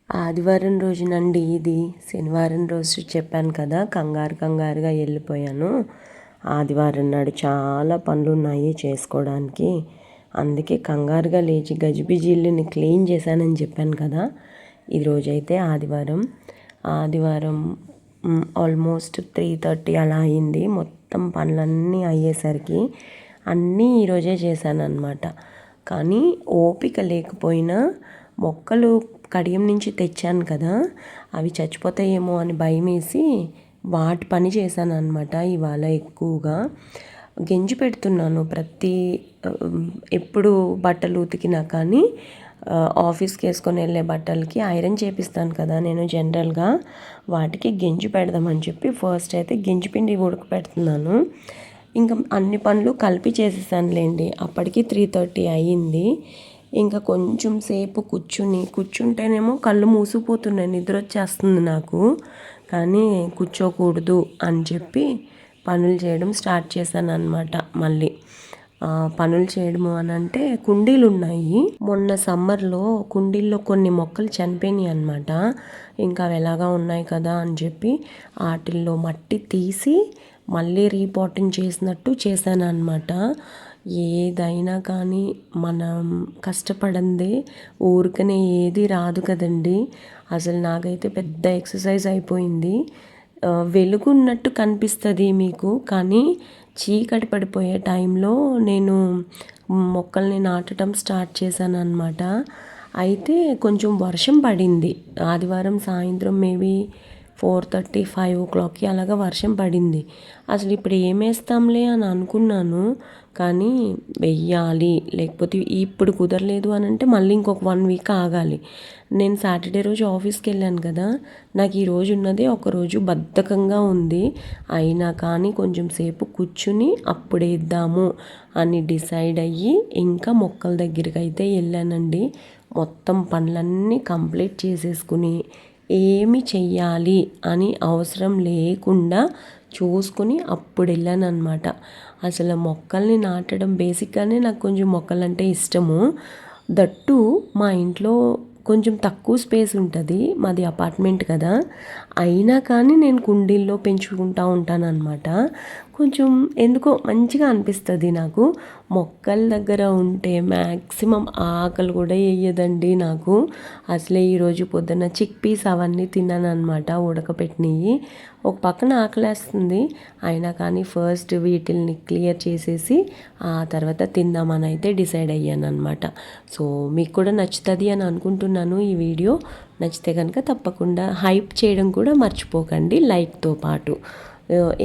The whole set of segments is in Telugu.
ఆదివారం రోజునండి ఇది. శనివారం రోజు చెప్పాను కదా కంగారుగా వెళ్ళిపోయాను. ఆదివారం నాడు చాలా పనులు ఉన్నాయి చేసుకోవడానికి. అందుకే కంగారుగా లేచి గజిబిజిల్ని క్లీన్ చేశానని చెప్పాను కదా. ఈరోజైతే ఆదివారం ఆల్మోస్ట్ 3:30 అలా అయింది. మొత్తం పనులన్నీ అయ్యేసరికి అన్నీ ఈరోజే చేశాను అన్నమాట. కానీ ఓపిక లేకపోయినా మొక్కలు కడియం నుంచి తెచ్చాను కదా, అవి చచ్చిపోతాయేమో అని భయమేసి వాటి పని చేశాను అనమాట. ఇవాళ ఎక్కువగా గెంజి పెడుతున్నాను. ఎప్పుడు బట్టలు ఉతికినా కానీ ఆఫీస్కి వేసుకొని వెళ్ళే బట్టలకి ఐరన్ చేపిస్తాను కదా నేను జనరల్గా, వాటికి గెంజి పెడదామని చెప్పి ఫస్ట్ అయితే గెంజి పిండి ఉడకపెడుతున్నాను. ఇంకా అన్ని పనులు కలిపి చేసేసానులేండి. అప్పటికి 3:30 అయ్యింది. ఇంకా కొంచెం సేపు కూర్చుంటేనేమో కళ్ళు మూసిపోతున్నాయి, నిద్ర వచ్చేస్తుంది నాకు. కానీ కూర్చోకూడదు అని చెప్పి పనులు చేయడం స్టార్ట్ చేశాను అనమాట. మళ్ళీ పనులు చేయడము అని అంటే కుండీలు ఉన్నాయి. మొన్న సమ్మర్లో కుండీల్లో కొన్ని మొక్కలు చనిపోయినాయి అనమాట. ఇంకా అవి ఎలాగా ఉన్నాయి కదా అని చెప్పి వాటిల్లో మట్టి తీసి మళ్ళీ రీపాటింగ్ చేసినట్టు చేశాను అనమాట. ఏదైనా కానీ మనం కష్టపడందే ఊరికనే ఏది రాదు కదండి. అసలు నాకైతే పెద్ద ఎక్సర్సైజ్ అయిపోయింది. వెలుగున్నట్టు కనిపిస్తుంది మీకు, కానీ చీకటి పడిపోయే టైంలో నేను మొక్కల్ని నాటడం స్టార్ట్ చేశాను అనమాట. అయితే కొంచెం వర్షం పడింది ఆదివారం సాయంత్రం, మేబీ 4:30, 5 o'clockకి అలాగా వర్షం పడింది. అసలు ఇప్పుడు ఏమేస్తాంలే అని అనుకున్నాను, కానీ వెయ్యాలి, లేకపోతే ఇప్పుడు కుదరలేదు అని అంటే మళ్ళీ ఇంకొక 1 week ఆగాలి. నేను సాటర్డే రోజు ఆఫీస్కి వెళ్ళాను కదా, నాకు ఈరోజు ఉన్నదే ఒకరోజు బద్ధకంగా ఉంది. అయినా కానీ కొంచెం సేపు కూర్చుని అప్పుడేద్దాము అని డిసైడ్ అయ్యి ఇంకా మొక్కల దగ్గరికి అయితే వెళ్ళానండి. మొత్తం పనులన్నీ కంప్లీట్ చేసేసుకుని ఏమి చెయ్యాలి అని అవసరం లేకుండా చూసుకుని అప్పుడు వెళ్ళాను అనమాట. అసలు మొక్కల్ని నాటడం బేసిక్గానే నాకు కొంచెం మొక్కలంటే ఇష్టము. దట్టు మా ఇంట్లో కొంచెం తక్కువ స్పేస్ ఉంటుంది, మాది అపార్ట్మెంట్ కదా. అయినా కానీ నేను కుండీల్లో పెంచుకుంటూ ఉంటాను అనమాట. కొంచెం ఎందుకో మంచిగా అనిపిస్తుంది నాకు. మొక్కల దగ్గర ఉంటే మ్యాక్సిమం ఆకలి కూడా వేయదండి నాకు. అసలే ఈరోజు పొద్దున్న చిక్-పీస్ అవన్నీ తిన్నాను అనమాట, ఉడకపెట్టినవి. ఒక పక్కన ఆకలేస్తుంది, అయినా కానీ ఫస్ట్ వీటిల్ని క్లియర్ చేసేసి ఆ తర్వాత తిందామని అయితే డిసైడ్ అయ్యాను అనమాట. సో మీకు కూడా నచ్చుతుంది అని అనుకుంటున్నాను. ఈ వీడియో నచ్చితే కనుక తప్పకుండా హైప్ చేయడం కూడా మర్చిపోకండి, లైక్తో పాటు.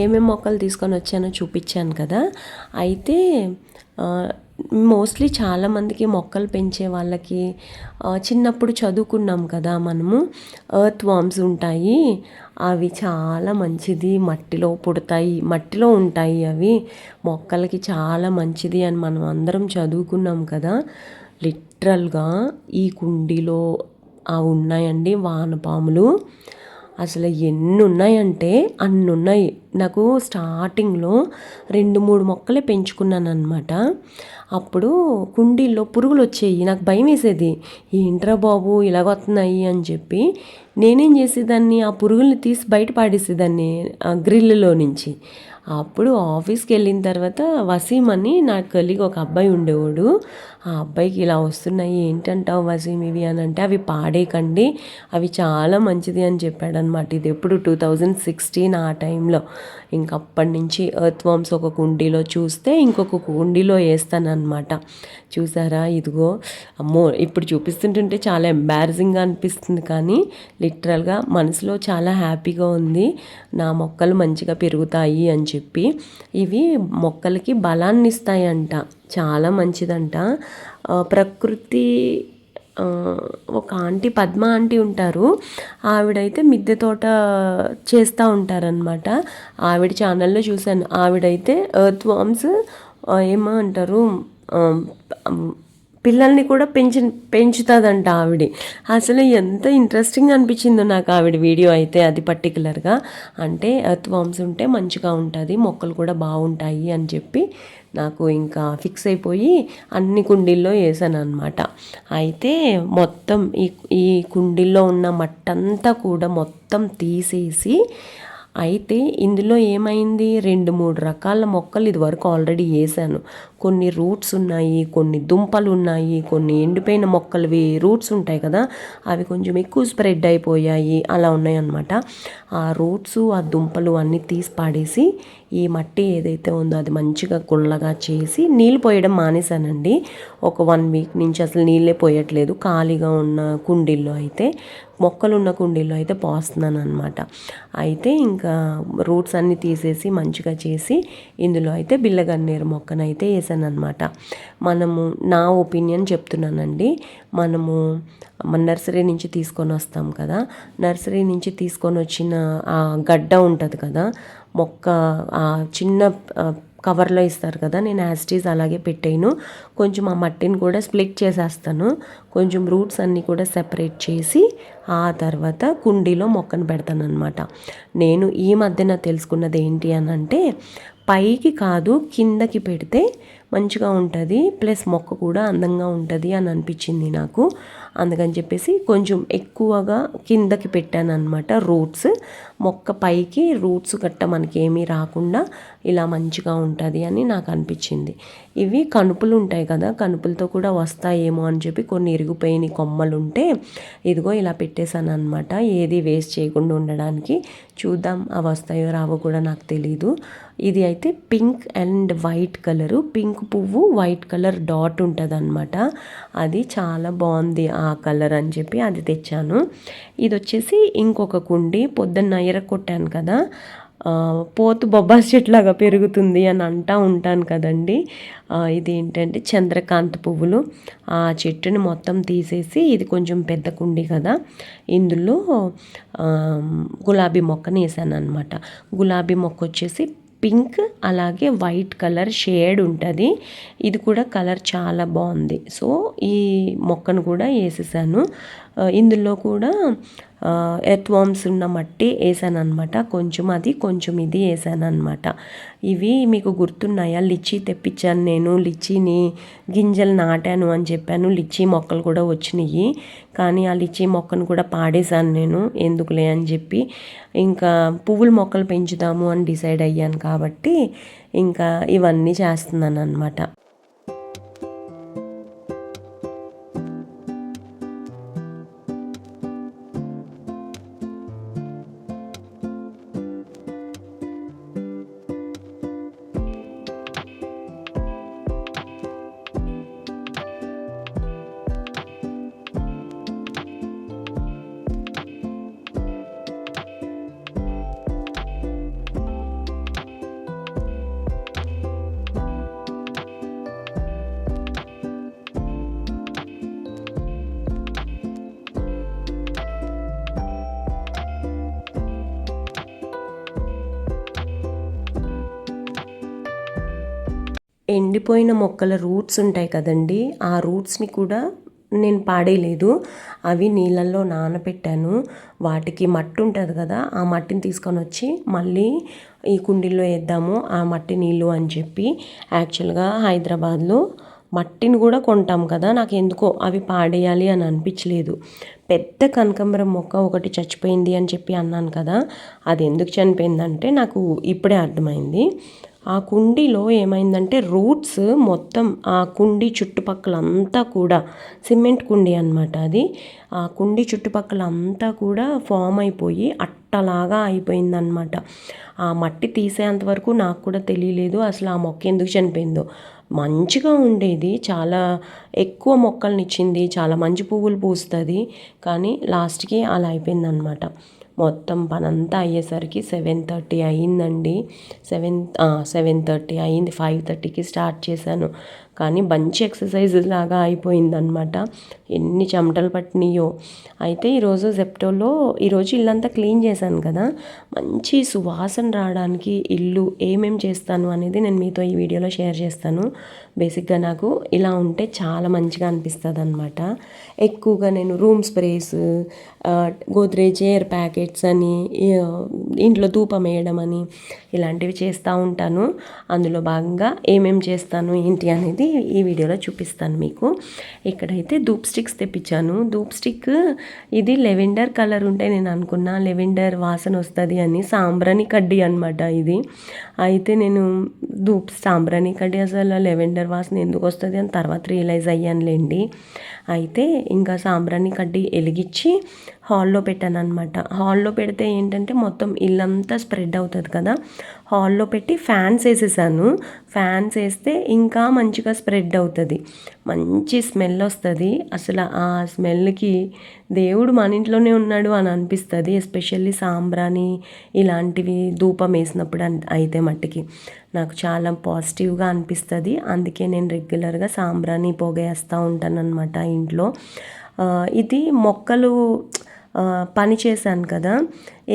ఏమేమి మొక్కలు తీసుకొని వచ్చానో చూపించాను కదా. అయితే మోస్ట్లీ చాలామందికి మొక్కలు పెంచే వాళ్ళకి చిన్నప్పుడు చదువుకున్నాం కదా మనము, ఎర్త్ వార్మ్స్ ఉంటాయి, అవి చాలా మంచిది, మట్టిలో పుడతాయి, మట్టిలో ఉంటాయి, అవి మొక్కలకి చాలా మంచిది అని మనం అందరం చదువుకున్నాం కదా. లిటరల్గా ఈ కుండీలో ఉన్నాయండి వానపాములు. అసలు ఎన్ని ఉన్నాయంటే అన్ని ఉన్నాయి. నాకు స్టార్టింగ్లో 2-3 మొక్కలే పెంచుకున్నాను అనమాట. అప్పుడు కుండీల్లో పురుగులు వచ్చేవి, నాకు భయం వేసేది, ఏంట్రా బాబు ఇలాగ వస్తున్నాయి అని చెప్పి నేనేం చేసేదాన్ని, ఆ పురుగుల్ని తీసి బయట పాడేసేదాన్ని గ్రిల్లో నుంచి. అప్పుడు ఆఫీస్కి వెళ్ళిన తర్వాత వసీం అని నా కొలీగ్ ఒక అబ్బాయి ఉండేవాడు. ఆ అబ్బాయికి ఇలా వస్తున్నాయి ఏంటంటావు వసీం ఇవి అని అంటే, అవి పాడేయకండి, అవి చాలా మంచిది అని చెప్పాడనమాట. ఇది ఎప్పుడు 2016 ఆ టైంలో. ఇంకప్పటి నుంచి ఎర్త్ వామ్స్ ఒక కుండీలో చూస్తే ఇంకొక కుండీలో వేస్తానన్నమాట. చూసారా, ఇదిగో అమ్మో ఇప్పుడు చూపిస్తుంటుంటే చాలా ఎంబారసింగ్గా అనిపిస్తుంది, కానీ లిటరల్గా మనసులో చాలా హ్యాపీగా ఉంది. నా మొక్కలు మంచిగా పెరుగుతాయి అని చెప్పి. ఇవి మొక్కలకి బలాన్ని ఇస్తాయంట, చాలా మంచిదంట. ప్రకృతి ఒక ఆంటీ, పద్మ ఆంటీ ఉంటారు, ఆవిడైతే మిద్దె తోట చేస్తూ ఉంటారనమాట. ఆవిడ ఛానల్లో చూశాను. ఆవిడైతే ఎర్త్ వామ్స్ ఏమంటారు, పిల్లల్ని కూడా పెంచుతుందంట ఆవిడ. అసలు ఎంత ఇంట్రెస్టింగ్ అనిపించిందో నాకు ఆవిడ వీడియో అయితే. అది పర్టికులర్గా అంటే ఎర్త్ వామ్స్ ఉంటే మంచిగా ఉంటుంది, మొక్కలు కూడా బాగుంటాయి అని చెప్పి నాకు ఇంకా ఫిక్స్ అయిపోయి అన్ని కుండీల్లో వేసాను అనమాట. అయితే మొత్తం ఈ కుండీల్లో ఉన్న మట్టంతా కూడా మొత్తం తీసేసి, అయితే ఇందులో ఏమైంది, 2-3 రకాల మొక్కలు ఇదివరకు ఆల్రెడీ వేసాను. కొన్ని రూట్స్ ఉన్నాయి, కొన్ని దుంపలు ఉన్నాయి, కొన్ని ఎండిపోయిన మొక్కలవి రూట్స్ ఉంటాయి కదా, అవి కొంచెం ఎక్కువ స్ప్రెడ్ అయిపోయాయి, అలా ఉన్నాయి అన్నమాట. ఆ రూట్స్, ఆ దుంపలు అన్నీ తీసి పాడేసి ఈ మట్టి ఏదైతే ఉందో అది మంచిగా గుల్లగా చేసి నీళ్ళు పోయడం మానేశానండి. ఒక 1 వీక్ నుంచి అసలు నీళ్ళే పోయట్లేదు. ఖాళీగా ఉన్న కుండీల్లో అయితే, మొక్కలు ఉన్న కుండీల్లో అయితే పోస్తున్నాను అనమాట. అయితే ఇంకా రూట్స్ అన్నీ తీసేసి మంచిగా చేసి ఇందులో అయితే బిళ్ళగన్నేరు మొక్కనైతే వేసాను అనమాట. మనము, నా ఒపీనియన్ చెప్తున్నానండి, మనము మన నర్సరీ నుంచి తీసుకొని వస్తాం కదా, నర్సరీ నుంచి తీసుకొని వచ్చిన ఆ గడ్డ ఉంటుంది కదా, మొక్క ఆ చిన్న కవర్లో ఇస్తారు కదా, నేను యాస్టీస్ అలాగే పెట్టాను. కొంచెం ఆ మట్టిని కూడా స్ప్లిట్ చేసేస్తాను, కొంచెం రూట్స్ అన్నీ కూడా సెపరేట్ చేసి ఆ తర్వాత కుండీలో మొక్కను పెడతాను అనమాట. నేను ఈ మధ్యన తెలుసుకున్నది ఏంటి అని అంటే, పైకి కాదు కిందకి పెడితే మంచిగా ఉంటుంది, ప్లస్ మొక్క కూడా అందంగా ఉంటుంది అని అనిపించింది నాకు. అందుకని చెప్పేసి కొంచెం ఎక్కువగా కిందకి పెట్టాను అనమాట రూట్స్. మొక్క పైకి రూట్స్ గట్ట మనకి ఏమీ రాకుండా ఇలా మంచిగా ఉంటుంది అని నాకు అనిపించింది. ఇవి కనుపులు ఉంటాయి కదా, కనుపులతో కూడా వస్తాయేమో అని చెప్పి కొన్ని ఇరిగిపోయిన కొమ్మలు ఉంటే ఇదిగో ఇలా పెట్టేశాను అనమాట, ఏది వేస్ట్ చేయకుండా ఉండడానికి. చూద్దాం అవి వస్తాయో రావో కూడా నాకు తెలీదు. ఇది అయితే pink and white colour, pink పువ్వు వైట్ కలర్ డాట్ ఉంటుంది అనమాట. అది చాలా బాగుంది ఆ కలర్ అని చెప్పి అది తెచ్చాను. ఇది వచ్చేసి ఇంకొక కుండి, పొద్దున్న కొట్టాను కదా, పోతు బొబ్బాస్ చెట్లాగా పెరుగుతుంది అని అంటూ ఉంటాను కదండి. ఇది ఏంటంటే చంద్రకాంత్ పువ్వులు. ఆ చెట్టుని మొత్తం తీసేసి, ఇది కొంచెం పెద్ద కుండి కదా, ఇందులో గులాబీ మొక్కని వేసాను అనమాట. గులాబీ మొక్క వచ్చేసి పింక్ అలాగే వైట్ కలర్ షేడ్ ఉంటుంది. ఇది కూడా కలర్ చాలా బాగుంది. సో ఈ మొక్కను కూడా వేసేసాను. ఇందులో కూడా ఎర్త్ వామ్స్ ఉన్న మట్టి వేసాను అనమాట. కొంచెం అది కొంచెం ఇది వేసాను అనమాట. ఇవి మీకు గుర్తున్నాయా, లిచ్చీ తెప్పించాను నేను, లిచ్చీని గింజలు నాటాను అని చెప్పాను. లిచ్చీ మొక్కలు కూడా వచ్చినాయి, కానీ ఆ లిచ్చీ మొక్కను కూడా పాడేశాను నేను, ఎందుకులే అని చెప్పి. ఇంకా పువ్వుల మొక్కలు పెంచుదాము అని డిసైడ్ అయ్యాను కాబట్టి ఇంకా ఇవన్నీ చేస్తున్నాను అనమాట. ఎండిపోయిన మొక్కల రూట్స్ ఉంటాయి కదండి, ఆ రూట్స్ని కూడా నేను పాడేయలేదు, అవి నీళ్ళల్లో నానబెట్టాను. వాటికి మట్టి ఉంటుంది కదా, ఆ మట్టిని తీసుకొని వచ్చి మళ్ళీ ఈ కుండీల్లో వేద్దాము ఆ మట్టి నీళ్ళు అని చెప్పి. యాక్చువల్గా హైదరాబాద్లో మట్టిని కూడా కొంటాం కదా, నాకు ఎందుకో అవి పాడేయాలి అని అనిపించలేదు. పెద్ద కనకాంబరం మొక్క ఒకటి చచ్చిపోయింది అని చెప్పి అన్నాను కదా, అది ఎందుకు చనిపోయిందంటే నాకు ఇప్పుడే అర్థమైంది. ఆ కుండీలో ఏమైందంటే రూట్స్ మొత్తం ఆ కుండీ చుట్టుపక్కల అంతా కూడా సిమెంట్ కుండీ అనమాట అది. ఆ కుండీ చుట్టుపక్కల అంతా కూడా ఫామ్ అయిపోయి అట్టలాగా అయిపోయిందనమాట. ఆ మట్టి తీసేంత వరకు నాకు కూడా తెలియలేదు అసలు ఆ మొక్క ఎందుకు చనిపోయిందో. మంచిగా ఉండేది, చాలా ఎక్కువ మొక్కల్నిచ్చింది, చాలా మంచి పువ్వులు పూస్తుంది. కానీ లాస్ట్కి అలా అయిపోయిందనమాట. మొత్తం పనంతా అయ్యేసరికి 7:30 అయిందండి. 7:30 అయింది. 5:30కి స్టార్ట్ చేశాను. కానీ మంచి ఎక్సర్సైజ్ లాగా అయిపోయిందనమాట. ఎన్ని చెమటలు పట్టినాయో. అయితే ఈరోజు జెప్టోలో ఈరోజు ఇల్లంతా క్లీన్ చేశాను కదా, మంచి సువాసన రావడానికి ఇల్లు ఏమేం చేస్తాను అనేది నేను మీతో ఈ వీడియోలో షేర్ చేస్తాను. బేసిక్గా నాకు ఇలా ఉంటే చాలా మంచిగా అనిపిస్తుంది అనమాట. ఎక్కువగా నేను room sprays, Godrej air packets అని, ఇంట్లో ధూపం వేయడం అని ఇలాంటివి చేస్తూ ఉంటాను. అందులో భాగంగా ఏమేం చేస్తాను ఏంటి అనేది ఈ వీడియోలో చూపిస్తాను మీకు. ఇక్కడైతే ధూప్ స్టిక్స్ తెప్పించాను. ధూప్ స్టిక్ ఇది లెవెండర్ కలర్ ఉంటే నేను అనుకున్నా లెవెండర్ వాసన వస్తుంది అని. సాంబ్రాణి కడ్డీ అనమాట ఇది. అయితే నేను సాంబ్రాణి కడ్డీ అసలు లెవెండర్ వాసన ఎందుకు వస్తుంది అని తర్వాత రియలైజ్ అయ్యానులేండి. అయితే ఇంకా సాంబ్రాణి కడ్డీ వెలిగించి హాల్లో పెట్టాను అనమాట. హాల్లో పెడితే ఏంటంటే మొత్తం ఇల్లంతా స్ప్రెడ్ అవుతుంది కదా. హాల్లో పెట్టి ఫ్యాన్స్ వేసేసాను. ఫ్యాన్స్ వేస్తే ఇంకా మంచిగా స్ప్రెడ్ అవుతుంది, మంచి స్మెల్ వస్తుంది. అసలు ఆ స్మెల్కి దేవుడు మన ఇంట్లోనే ఉన్నాడు అని అనిపిస్తుంది. ఎస్పెషల్లీ సాంబ్రాణి ఇలాంటివి ధూపం వేసినప్పుడు అయితే మట్టికి నాకు చాలా పాజిటివ్గా అనిపిస్తుంది. అందుకే నేను రెగ్యులర్గా సాంబ్రాణి పొగ వేస్తూ ఉంటాను అనమాట ఇంట్లో. ఇది మొక్కలు పని చేశాను కదా,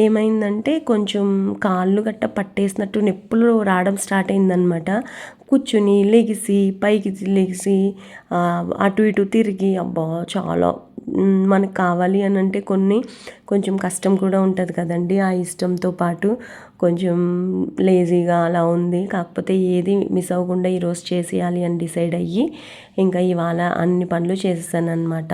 ఏమైందంటే కొంచెం కాళ్ళు గట్ట పట్టేసినట్టు నొప్పులు రావడం స్టార్ట్ అయిందనమాట. కూర్చుని లెగిసి పైకి లెగిసి అటు ఇటు తిరిగి అబ్బా చాలా మనకు కావాలి అని అంటే కొంచెం కష్టం కూడా ఉంటుంది కదండి. ఆ ఇష్టంతో పాటు కొంచెం లేజీగా అలా ఉంది. కాకపోతే ఏది మిస్ అవ్వకుండా ఈరోజు చేసేయాలి అని డిసైడ్ అయ్యి ఇంకా ఇవాళ అన్ని పనులు చేసేసాను అనమాట.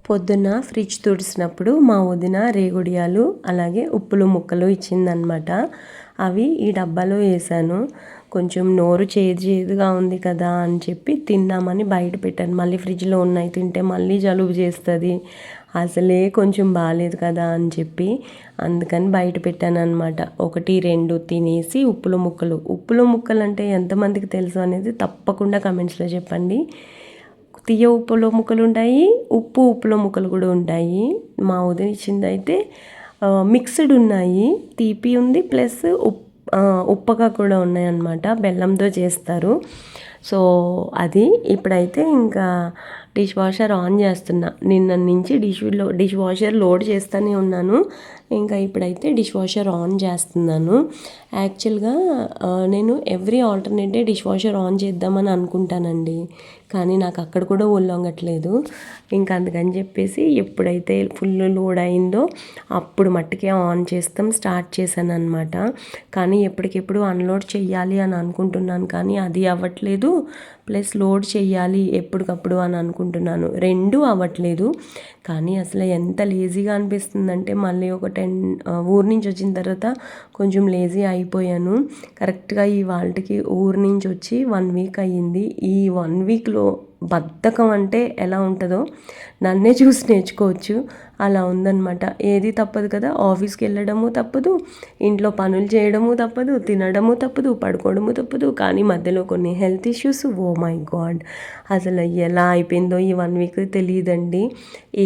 పొద్దున్న ఫ్రిడ్జ్ తుడిచినప్పుడు మా వదిన రేగుడియాలు అలాగే ఉప్పులు ముక్కలు ఇచ్చిందనమాట. అవి ఈ డబ్బాలో వేసాను. కొంచెం నోరు చేదుగా ఉంది కదా అని చెప్పి తిందామని బయట పెట్టాను. మళ్ళీ ఫ్రిడ్జ్లో ఉన్నాయి తింటే మళ్ళీ జలుబు చేస్తుంది, అసలే కొంచెం బాగాలేదు కదా అని చెప్పి అందుకని బయట పెట్టాను అనమాట. 1-2 తినేసి ఉప్పులు ముక్కలు అంటే ఎంతమందికి తెలుసు అనేది తప్పకుండా కమెంట్స్లో చెప్పండి. తీయ ఉప్పులో ముక్కలు ఉంటాయి, ఉప్పులో ముక్కలు కూడా ఉంటాయి. మా వదిన ఇచ్చింది అయితే మిక్స్డ్ ఉన్నాయి, తీపి ఉంది ప్లస్ ఉప్పగా కూడా ఉన్నాయి అన్నమాట. బెల్లంతో చేస్తారు. సో అది ఇప్పుడైతే ఇంకా డిష్ వాషర్ ఆన్ చేస్తున్నా. నిన్న నుంచి డిష్ వాషర్ లోడ్ చేస్తూనే ఉన్నాను. ఇంకా ఇప్పుడైతే డిష్ వాషర్ ఆన్ చేస్తున్నాను. యాక్చువల్గా నేను every alternate day dish washer on చేద్దామని అనుకుంటానండి, కానీ నాకు అక్కడ కూడా ఒళ్ళొంగట్లేదు. ఇంకా అందుకని చెప్పేసి ఎప్పుడైతే ఫుల్ లోడ్ అయిందో అప్పుడు మట్టుకే ఆన్ స్టార్ట్ చేశాను అనమాట. కానీ ఎప్పటికెప్పుడు అన్లోడ్ చెయ్యాలి అని అనుకుంటున్నాను, కానీ అది అవ్వట్లేదు. ప్లస్ లోడ్ చెయ్యాలి ఎప్పటికప్పుడు అని అనుకుంటున్నాను, రెండూ అవ్వట్లేదు. కానీ అసలు ఎంత లేజీగా అనిపిస్తుందంటే మళ్ళీ ఒక ఊరు నుంచి వచ్చిన తర్వాత కొంచెం లేజీ అయిపోయాను. కరెక్ట్గా ఈ వాళ్ళకి ఊరు నుంచి వచ్చి 1 వీక్ అయ్యింది. ఈ 1 వీక్లో బద్ధకం అంటే ఎలా ఉంటుందో నన్నే చూసి నేర్చుకోవచ్చు, అలా ఉందన్నమాట. ఏది తప్పదు కదా, ఆఫీస్కి వెళ్ళడము తప్పదు, ఇంట్లో పనులు చేయడము తప్పదు, తినడము తప్పదు, పడుకోవడము తప్పదు. కానీ మధ్యలో కొన్ని health issues, oh my God అసలు ఎలా అయిపోయిందో ఈ 1 వీక్ తెలియదండి.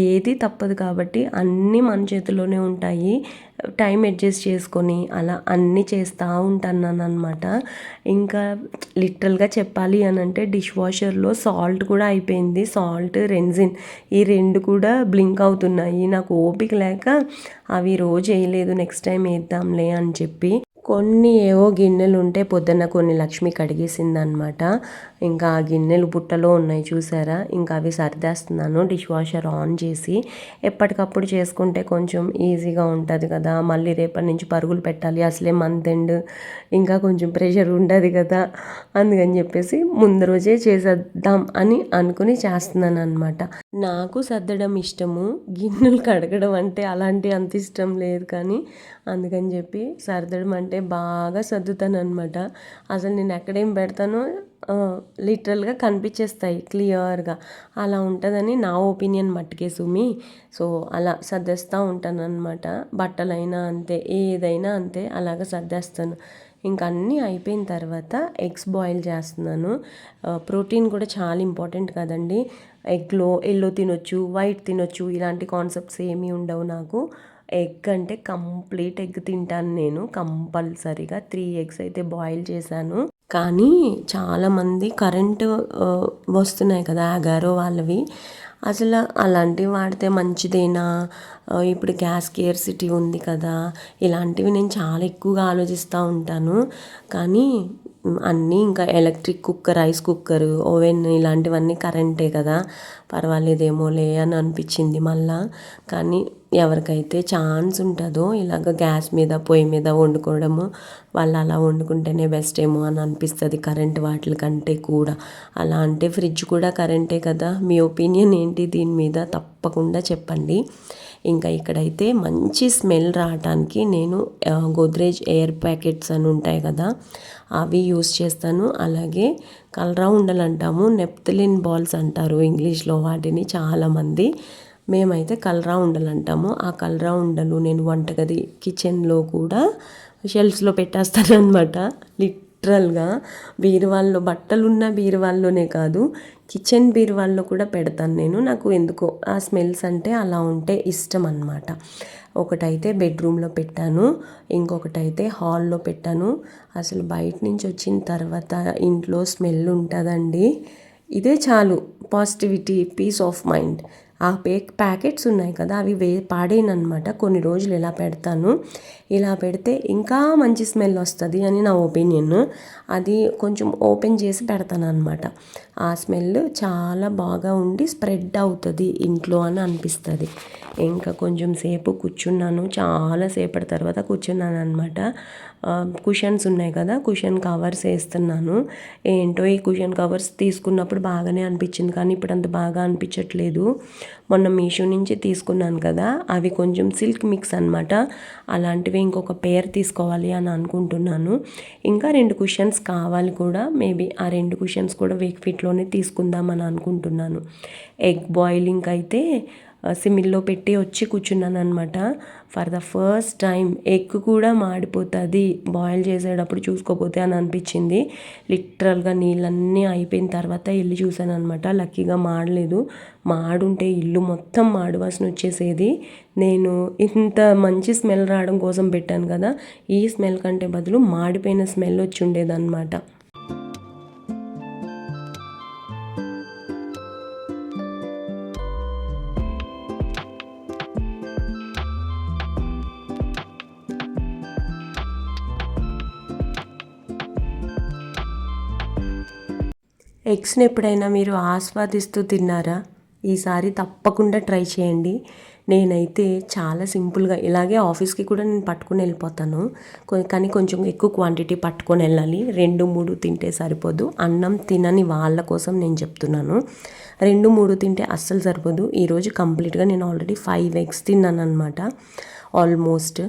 ఏది తప్పదు కాబట్టి అన్నీ మన చేతిలోనే ఉంటాయి. టైం అడ్జస్ట్ చేసుకొని అలా అన్నీ చేస్తూ ఉంటాను అనమాట. ఇంకా లిటరల్గా చెప్పాలి అని అంటే డిష్ వాషర్లో సాల్ట్ కూడా అయిపోయింది. సాల్ట్, రెన్జిన్ ఈ 2 కూడా బ్లింక్ అవుతున్నాయి. నాకు ఓపిక లేక అవి రోజు వేయలేదు, నెక్స్ట్ టైం వేద్దాంలే అని చెప్పి. కొన్ని ఏవో గిన్నెలు ఉంటే పొద్దున్న కొన్ని లక్ష్మి కడిగేసిందనమాట. ఇంకా ఆ గిన్నెలు బుట్టలో ఉన్నాయి చూసారా, ఇంకా అవి సర్దేస్తున్నాను డిష్ వాషర్ ఆన్ చేసి. ఎప్పటికప్పుడు చేసుకుంటే కొంచెం ఈజీగా ఉంటుంది కదా, మళ్ళీ రేపటి నుంచి పరుగులు పెట్టాలి, అసలే మంత్ ఎండ్, ఇంకా కొంచెం ప్రెషర్ ఉండదు కదా, అందుకని చెప్పేసి ముందు రోజే చేసేద్దాం అని అనుకుని చేస్తున్నాను అనమాట. నాకు సర్దడం ఇష్టము, గిన్నెలు కడగడం అంటే అలాంటి అంత ఇష్టం లేదు, కానీ అందుకని చెప్పి సర్దడం అంటే బాగా సర్దుతాను అనమాట. అసలు నేను ఎక్కడేం పెడతానో లిటరల్గా కనిపించేస్తాయి క్లియర్గా, అలా ఉంటుందని నా ఒపీనియన్ మట్టుకే సుమి. సో అలా సర్దేస్తూ ఉంటాను అనమాట. బట్టలైనా అంతే, ఏదైనా అంతే, అలాగ సర్దేస్తాను. ఇంకా అన్నీ అయిపోయిన తర్వాత ఎగ్స్ బాయిల్ చేస్తున్నాను. ప్రోటీన్ కూడా చాలా ఇంపార్టెంట్ కదండి. ఎగ్లో ఎల్లో తినొచ్చు, వైట్ తినొచ్చు, ఇలాంటి కాన్సెప్ట్స్ ఏమీ ఉండవు నాకు. ఎగ్ అంటే కంప్లీట్ ఎగ్ తింటాను నేను కంపల్సరీగా. 3 ఎగ్స్ అయితే బాయిల్ చేశాను. కానీ చాలామంది కరెంటు వస్తున్నాయి కదా అగారో వాళ్ళవి, అసలు అలాంటివి వాడితే మంచిదేనా, ఇప్పుడు గ్యాస్ స్కేర్సిటీ ఉంది కదా, ఇలాంటివి నేను చాలా ఎక్కువగా ఆలోచిస్తూ ఉంటాను. కానీ అన్నీ ఇంకా electric cooker, rice cooker, oven ఇలాంటివన్నీ కరెంటే కదా, పర్వాలేదేమోలే అని అనిపించింది మళ్ళా. కానీ ఎవరికైతే ఛాన్స్ ఉంటుందో ఇలాగ గ్యాస్ మీద పొయ్యి మీద వండుకోవడము, వాళ్ళు అలా వండుకుంటేనే బెస్ట్ ఏమో అని అనిపిస్తుంది కరెంట్ వాటి కంటే కూడా. అలా అంటే ఫ్రిడ్జ్ కూడా కరెంటే కదా. మీ ఒపీనియన్ ఏంటి దీని మీద తప్పకుండా చెప్పండి. ఇంకా ఇక్కడైతే మంచి స్మెల్ రావడానికి నేను గోద్రేజ్ ఎయిర్ ప్యాకెట్స్ అని ఉంటాయి కదా, అవి యూస్ చేస్తాను. అలాగే కలరా ఉండలు అంటాము, నెప్థలిన్ బాల్స్ అంటారు ఇంగ్లీష్లో వాటిని చాలామంది, మేమైతే కలరా ఉండలు అంటాము. ఆ కలరా ఉండలు నేను వంటగది కిచెన్లో కూడా షెల్ఫ్స్లో పెట్టేస్తాను అనమాట. లిటరల్గా బీరువాల్లో, బట్టలున్న బీరువాల్లోనే కాదు, కిచెన్ బీరువాల్లో కూడా పెడతాను నేను. నాకు ఎందుకో ఆ స్మెల్స్ అంటే అలా ఉంటే ఇష్టం అనమాట. ఒకటైతే బెడ్రూమ్లో పెట్టాను, ఇంకొకటైతే హాల్లో పెట్టాను. అసలు బయట నుంచి వచ్చిన తర్వాత ఇంట్లో స్మెల్ ఉంటుందండి, ఇదే చాలు పాజిటివిటీ, పీస్ ఆఫ్ మైండ్. ఆ ప్యాకెట్స్ ఉన్నాయి కదా, అవి పాడేనమాట. కొన్ని రోజులు ఇలా పెడతాను, ఇలా పెడితే ఇంకా మంచి స్మెల్ వస్తుంది అని నా ఒపీనియన్. అది కొంచెం ఓపెన్ చేసి పెడతాను అనమాట. ఆ స్మెల్ చాలా బాగా ఉండి స్ప్రెడ్ అవుతుంది ఇంట్లో అని అనిపిస్తుంది. ఇంకా కొంచెం సేపు కూర్చున్నాను, చాలా సేపటి తర్వాత కూర్చున్నాను అనమాట. కుషన్స్ ఉన్నాయి కదా, కుషన్ కవర్స్ వేస్తున్నాను. ఏంటో ఈ కుషన్ కవర్స్ తీసుకున్నప్పుడు బాగానే అనిపించింది, కానీ ఇప్పుడు అంత బాగా అనిపించట్లేదు. మొన్న మీషో నుంచి తీసుకున్నాను కదా, అవి కొంచెం సిల్క్ మిక్స్ అనమాట. అలాంటివి ఇంకొక పేర్ తీసుకోవాలి అని అనుకుంటున్నాను. ఇంకా 2 కుషన్స్ కావాలి కూడా, మేబీ ఆ 2 కుషన్స్ కూడా వేక్ఫిట్లోనే తీసుకుందామని అనుకుంటున్నాను. ఎగ్ బాయిలింగ్ అయితే సిమ్మిల్లో పెట్టి వచ్చి కూర్చున్నాను అనమాట. For the first time egg కూడా మాడిపోతుంది బాయిల్ చేసేటప్పుడు చూసుకోపోతే అని అనిపించింది. లిటరల్గా నీళ్ళన్నీ అయిపోయిన తర్వాత వెళ్ళి చూసాను అనమాట. లక్కీగా మాడలేదు. మాడుంటే ఇల్లు మొత్తం మాడు వాసన వచ్చేసేది. నేను ఇంత మంచి స్మెల్ రావడం కోసం పెట్టాను కదా, ఈ స్మెల్ కంటే బదులు మాడిపోయిన స్మెల్ వచ్చి ఉండేదన్నమాట. ఎగ్స్ని ఎప్పుడైనా మీరు ఆస్వాదిస్తూ తిన్నారా? ఈసారి తప్పకుండా ట్రై చేయండి. నేనైతే చాలా సింపుల్గా ఇలాగే ఆఫీస్కి కూడా నేను పట్టుకొని వెళ్ళిపోతాను, కానీ కొంచెం ఎక్కువ క్వాంటిటీ పట్టుకొని వెళ్ళాలి. 2-3 తింటే సరిపోదు. అన్నం తినని వాళ్ళ కోసం నేను చెప్తున్నాను, 2-3 తింటే అస్సలు సరిపోదు. ఈరోజు కంప్లీట్గా నేను ఆల్రెడీ 5 ఎగ్స్ తిన్నాను అనమాట ఆల్మోస్ట్.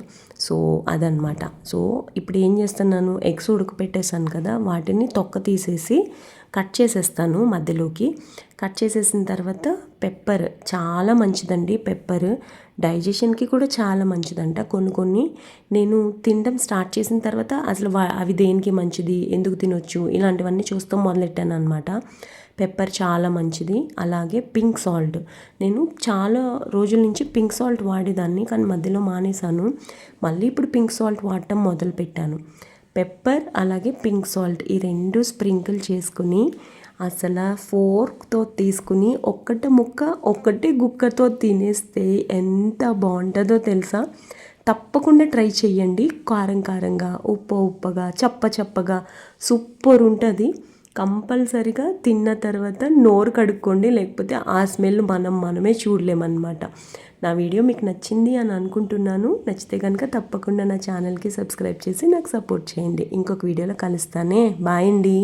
సో అదనమాట. సో ఇప్పుడు ఏం చేస్తున్నాను, ఎగ్స్ ఉడకపెట్టేసాను కదా, వాటిని తొక్క తీసేసి కట్ చేసేస్తాను మధ్యలోకి. కట్ చేసేసిన తర్వాత పెప్పర్ చాలా మంచిదండి. పెప్పర్ డైజెషన్కి కూడా చాలా మంచిదంట. కొన్ని నేను తినడం స్టార్ట్ చేసిన తర్వాత అసలు అవి దేనికి మంచిది, ఎందుకు తినొచ్చు, ఇలాంటివన్నీ చూస్తూ మొదలెట్టాను అనమాట. పెప్పర్ చాలా మంచిది. అలాగే పింక్ సాల్ట్, నేను చాలా రోజుల నుంచి పింక్ సాల్ట్ వాడేదాన్ని, కానీ మధ్యలో మానేశాను. మళ్ళీ ఇప్పుడు పింక్ సాల్ట్ వాడటం మొదలుపెట్టాను. పెప్పర్ అలాగే పింక్ సాల్ట్ ఈ 2 స్ప్రింకిల్ చేసుకుని అసలు ఫోర్క్తో తీసుకుని ఒక్కటే ముక్క ఒక్కటే గుక్కతో తినేస్తే ఎంత బాగుంటుందో తెలుసా. తప్పకుండా ట్రై చేయండి. కారం కారంగా, ఉప్పగా, చప్పగా సూపర్ ఉంటుంది. కంపల్సరిగా తిన్న తర్వాత నోరు కడుక్కోండి, లేకపోతే ఆ స్మెల్ మనమే చూడలేమన్నమాట. నా వీడియో మీకు నచ్చింది అని అనుకుంటున్నాను. నచ్చితే కనుక తప్పకుండా నా ఛానల్కి సబ్స్క్రైబ్ చేసి నాకు సపోర్ట్ చేయండి. ఇంకొక వీడియోలో కలుస్తానే. బాయ్ అండి.